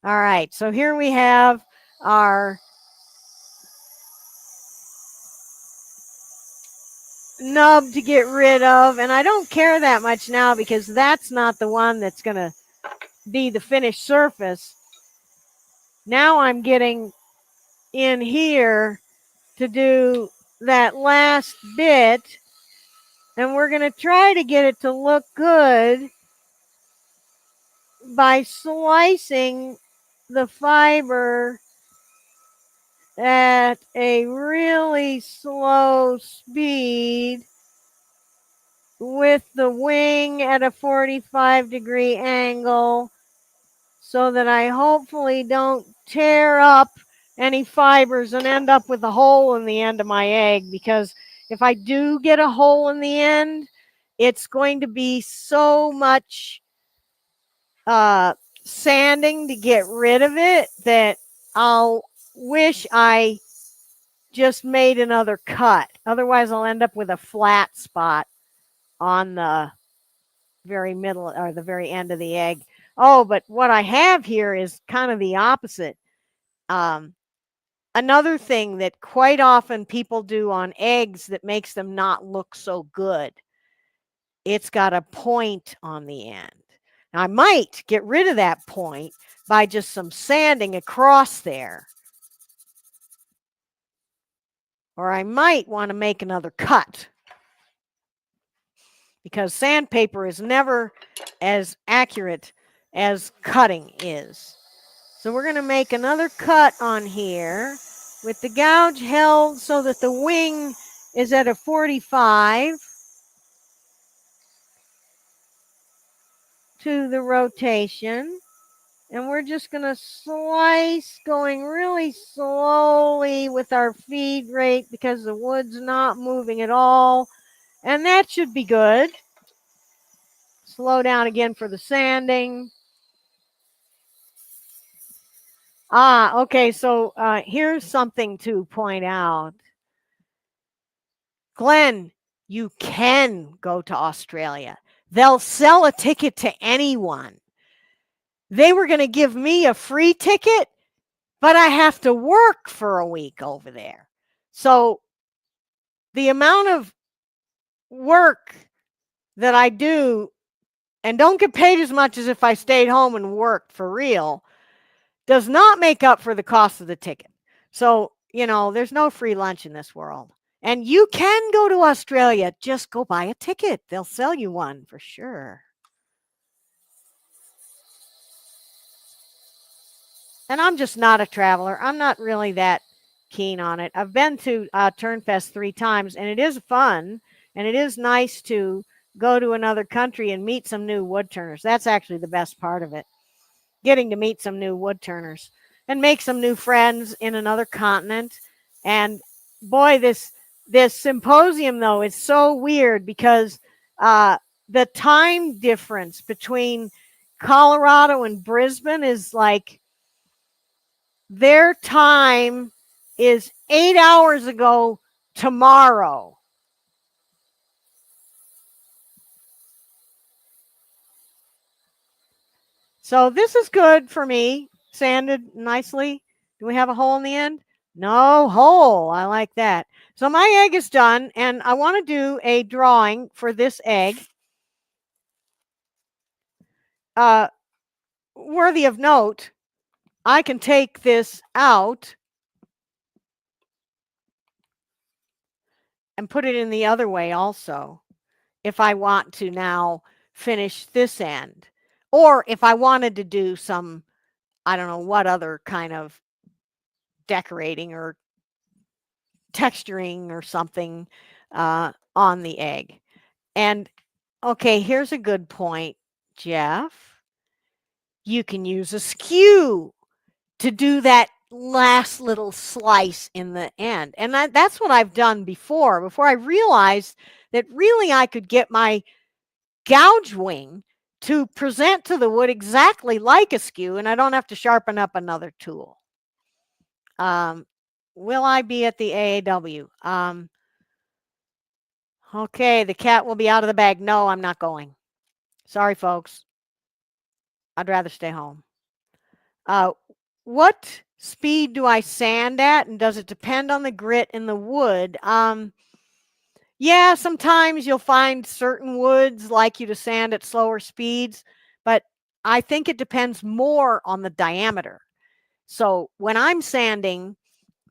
Speaker 1: All right, so here we have our nub to get rid of. And I don't care that much now because that's not the one that's going to be the finished surface. Now I'm getting in here to do that last bit, and we're going to try to get it to look good by slicing the fiber at a really slow speed with the wing at a 45-degree angle so that I hopefully don't tear up any fibers and end up with a hole in the end of my egg, because if I do get a hole in the end, it's going to be so much sanding to get rid of it that I'll wish I just made another cut. Otherwise, I'll end up with a flat spot on the very middle or the very end of the egg. Oh, but what I have here is kind of the opposite. Another thing that quite often people do on eggs that makes them not look so good, it's got a point on the end. Now, I might get rid of that point by just some sanding across there. Or I might want to make another cut, because sandpaper is never as accurate as cutting is. So we're going to make another cut on here with the gouge held so that the wing is at a 45 to the rotation. And we're just going to slice going really slowly with our feed rate because the wood's not moving at all. And that should be good. Slow down again for the sanding. Okay. So here's something to point out. Glenn, you can go to Australia. They'll sell a ticket to anyone. They were going to give me a free ticket, but I have to work for a week over there. So the amount of work that I do and don't get paid as much as if I stayed home and worked for real does not make up for the cost of the ticket. So, there's no free lunch in this world. And you can go to Australia. Just go buy a ticket. They'll sell you one for sure. And I'm just not a traveler. I'm not really that keen on it. I've been to Turnfest 3 times, and it is fun, and it is nice to go to another country and meet some new woodturners. That's actually the best part of it, getting to meet some new woodturners and make some new friends in another continent. And boy, this symposium, though, is so weird because the time difference between Colorado and Brisbane is like their time is 8 hours ago tomorrow. So this is good for me. Sanded nicely. Do we have a hole in the end? No hole. I like that. So my egg is done, and I want to do a drawing for this egg. Worthy of note, I can take this out and put it in the other way also if I want to now finish this end. Or if I wanted to do some, I don't know what other kind of decorating or texturing or something on the egg. And okay, here's a good point, Jeff. You can use a skew to do that last little slice in the end. And that's what I've done before I realized that really I could get my gouge wing to present to the wood exactly like a skew, and I don't have to sharpen up another tool. Will I be at the AAW? Okay, the cat will be out of the bag. No, I'm not going. Sorry, folks. I'd rather stay home. What speed do I sand at, and does it depend on the grit in the wood? Yeah, sometimes you'll find certain woods like you to sand at slower speeds, but I think it depends more on the diameter. So when I'm sanding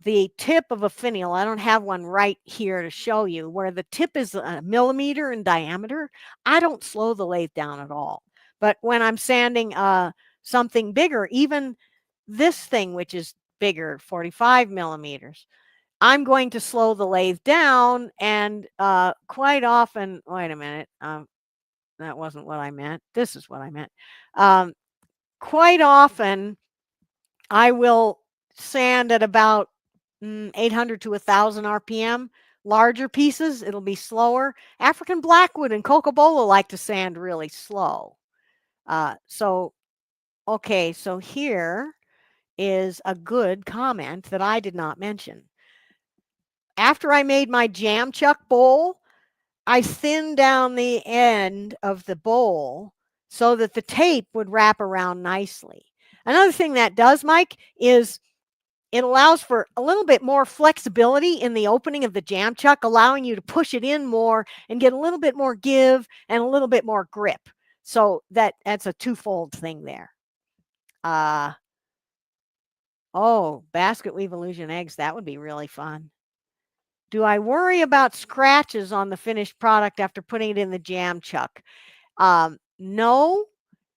Speaker 1: the tip of a finial, I don't have one right here to show you, where the tip is a millimeter in diameter, I don't slow the lathe down at all. But when I'm sanding something bigger, even this thing, which is bigger, 45 millimeters, I'm going to slow the lathe down, and quite often, wait a minute, that wasn't what I meant. This is what I meant. Quite often, I will sand at about 800 to 1,000 RPM. Larger pieces, it'll be slower. African blackwood and cocobolo like to sand really slow. Okay, so here is a good comment that I did not mention. After I made my jam chuck bowl, I thinned down the end of the bowl so that the tape would wrap around nicely. Another thing that does, Mike, is it allows for a little bit more flexibility in the opening of the jam chuck, allowing you to push it in more and get a little bit more give and a little bit more grip. So that's a twofold thing there. Oh, basket weave illusion eggs. That would be really fun. Do I worry about scratches on the finished product after putting it in the jam chuck? No,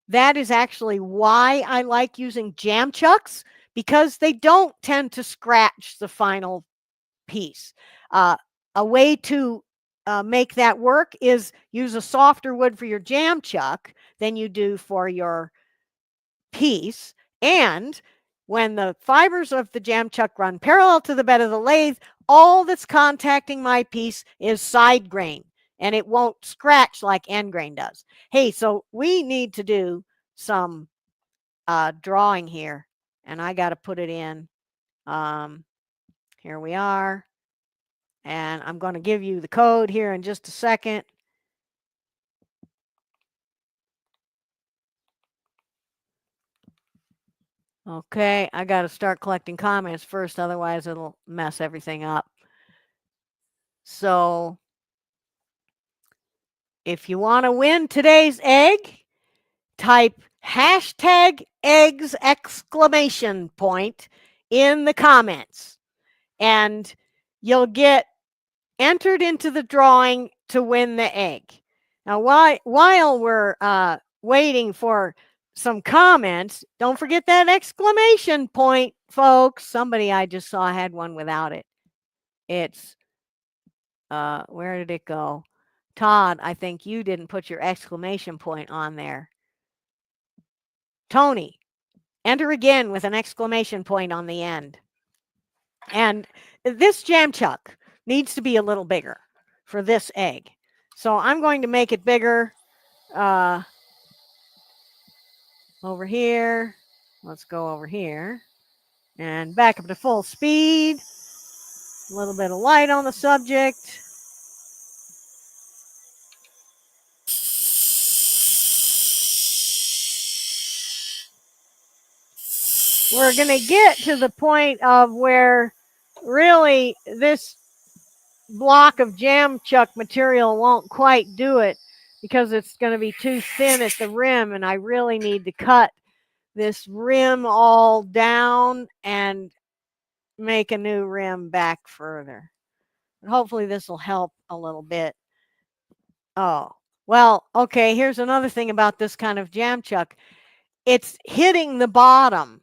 Speaker 1: that is actually why I like using jam chucks, because they don't tend to scratch the final piece. A way to make that work is use a softer wood for your jam chuck than you do for your piece. And when the fibers of the jam chuck run parallel to the bed of the lathe, all that's contacting my piece is side grain, and it won't scratch like end grain does. Hey, so we need to do some drawing here. and I got to put it in. Here we are. And I'm going to give you the code here in just a second. Okay, I got to start collecting comments first, otherwise it'll mess everything up. So if you want to win today's egg, type #eggs in the comments, and you'll get entered into the drawing to win the egg. Now, while we're waiting for some comments, don't forget that exclamation point, folks. Somebody I just saw had one without it. It's, where did it go? Todd, I think you didn't put your exclamation point on there. Tony, enter again with an exclamation point on the end. And this jam chuck needs to be a little bigger for this egg. So I'm going to make it bigger over here. Let's go over here and back up to full speed. A little bit of light on the subject. We're going to get to the point of where really this block of jam chuck material won't quite do it because it's going to be too thin at the rim, and I really need to cut this rim all down and make a new rim back further. And hopefully this will help a little bit. Oh, well, okay, here's another thing about this kind of jam chuck. It's hitting the bottom.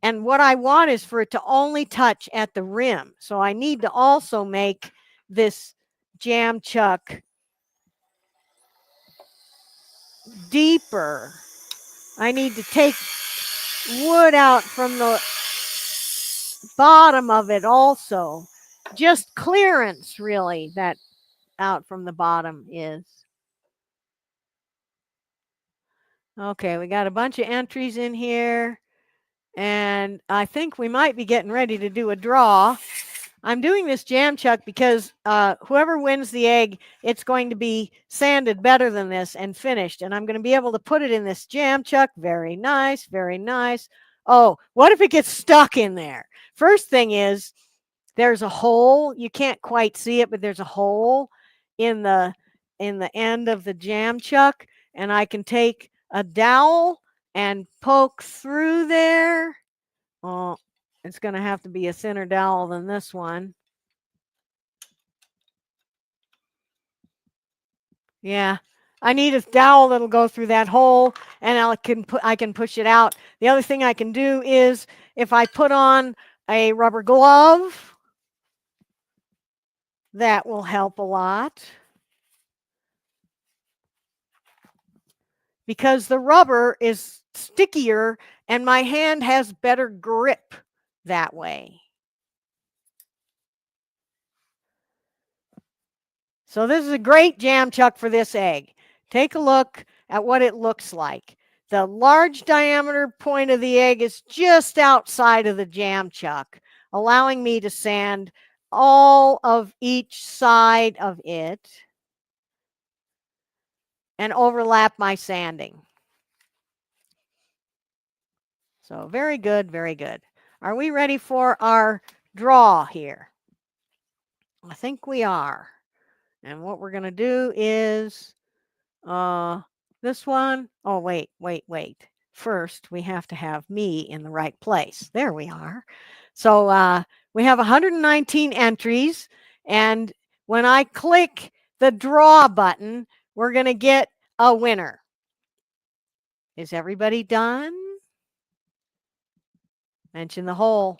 Speaker 1: And what I want is for it to only touch at the rim. So I need to also make this jam chuck deeper. I need to take wood out from the bottom of it also. Just clearance, really, that out from the bottom is. Okay, we got a bunch of entries in here. And I think we might be getting ready to do a draw. I'm doing this jam chuck because whoever wins the egg, it's going to be sanded better than this and finished. And I'm going to be able to put it in this jam chuck. Very nice, very nice. Oh, what if it gets stuck in there? First thing is there's a hole. You can't quite see it, but there's a hole in the end of the jam chuck. And I can take a dowel and poke through there. Oh, it's going to have to be a thinner dowel than this one. Yeah, I need a dowel that'll go through that hole, and I can push it out. The other thing I can do is if I put on a rubber glove, that will help a lot. Because the rubber is stickier and my hand has better grip that way. So this is a great jam chuck for this egg. Take a look at what it looks like. The large diameter point of the egg is just outside of the jam chuck, allowing me to sand all of each side of it and overlap my sanding. So very good, very good. Are we ready for our draw here? I think we are. And what we're going to do is this one. Oh, wait. First, we have to have me in the right place. There we are. So we have 119 entries. And when I click the draw button, we're going to get a winner. Is everybody done? Mention the hole.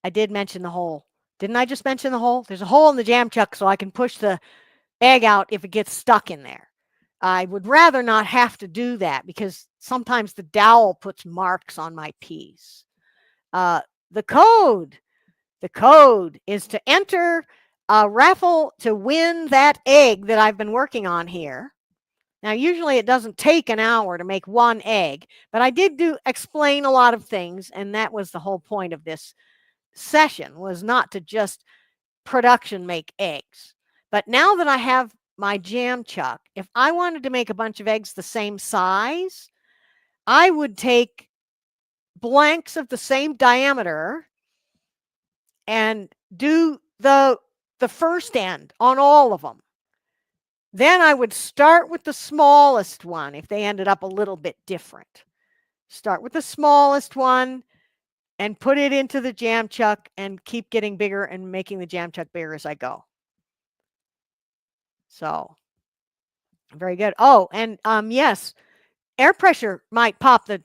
Speaker 1: I did mention the hole. Didn't I just mention the hole? There's a hole in the jam chuck so I can push the egg out if it gets stuck in there. I would rather not have to do that because sometimes the dowel puts marks on my piece. The code is to enter a raffle to win that egg that I've been working on here. Now, usually it doesn't take an hour to make one egg, but I did explain a lot of things, and that was the whole point of this session, was not to just production make eggs. But now that I have my jam chuck, if I wanted to make a bunch of eggs the same size, I would take blanks of the same diameter and do the first end on all of them. Then I would start with the smallest one if they ended up a little bit different. Start with the smallest one and put it into the jam chuck and keep getting bigger and making the jam chuck bigger as I go. So, very good. Oh, and yes, air pressure might pop the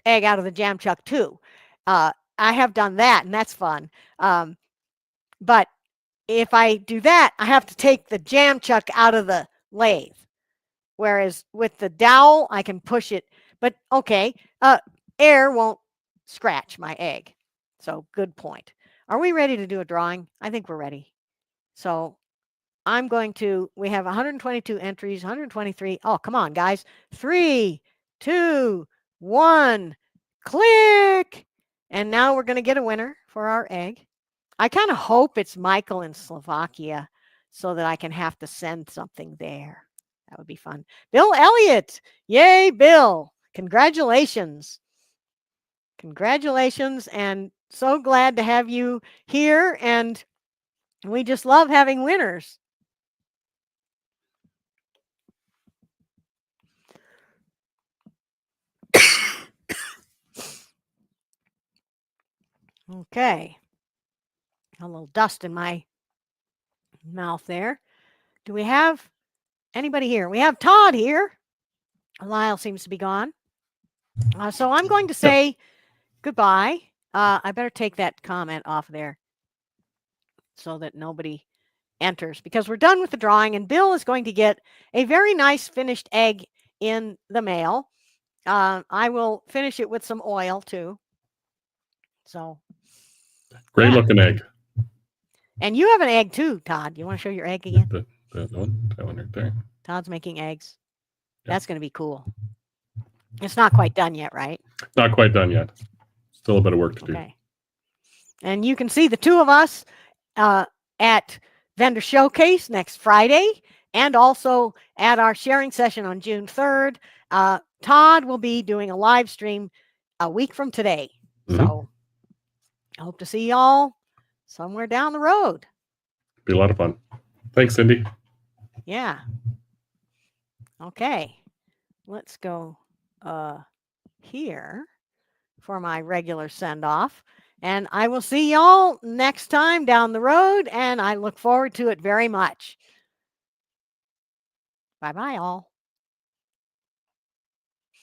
Speaker 1: egg out of the jam chuck too. I have done that, and that's fun. But if I do that, I have to take the jam chuck out of the lathe. Whereas with the dowel, I can push it. But okay, air won't scratch my egg. So good point. Are we ready to do a drawing? I think we're ready. So I'm going to, we have 122 entries, 123. Oh, come on, guys. 3, 2, 1, click. And now we're going to get a winner for our egg. I kind of hope it's Michael in Slovakia so that I can have to send something there. That would be fun. Bill Elliott. Yay, Bill. Congratulations. Congratulations. And so glad to have you here. And we just love having winners. Okay. A little dust in my mouth there. Do we have anybody here? We have Todd here. Lyle seems to be gone. So I'm going to say goodbye. I better take that comment off there so that nobody enters, because we're done with the drawing, and Bill is going to get a very nice finished egg in the mail. I will finish it with some oil too. So
Speaker 2: Great looking egg.
Speaker 1: And you have an egg too, Todd. You want to show your egg again?
Speaker 2: That one right there.
Speaker 1: Todd's making eggs.
Speaker 2: Yeah.
Speaker 1: That's going to be cool. It's not quite done yet, right?
Speaker 2: Not quite done yet. Still a bit of work to do.
Speaker 1: And you can see the two of us at Vendor Showcase next Friday, and also at our sharing session on June 3rd. Todd will be doing a live stream a week from today. So I hope to see y'all somewhere down the road.
Speaker 2: Be a lot of fun. Thanks, Cindy.
Speaker 1: Yeah. Okay. Let's go here for my regular send-off. And I will see y'all next time down the road, and I look forward to it very much. Bye-bye, all.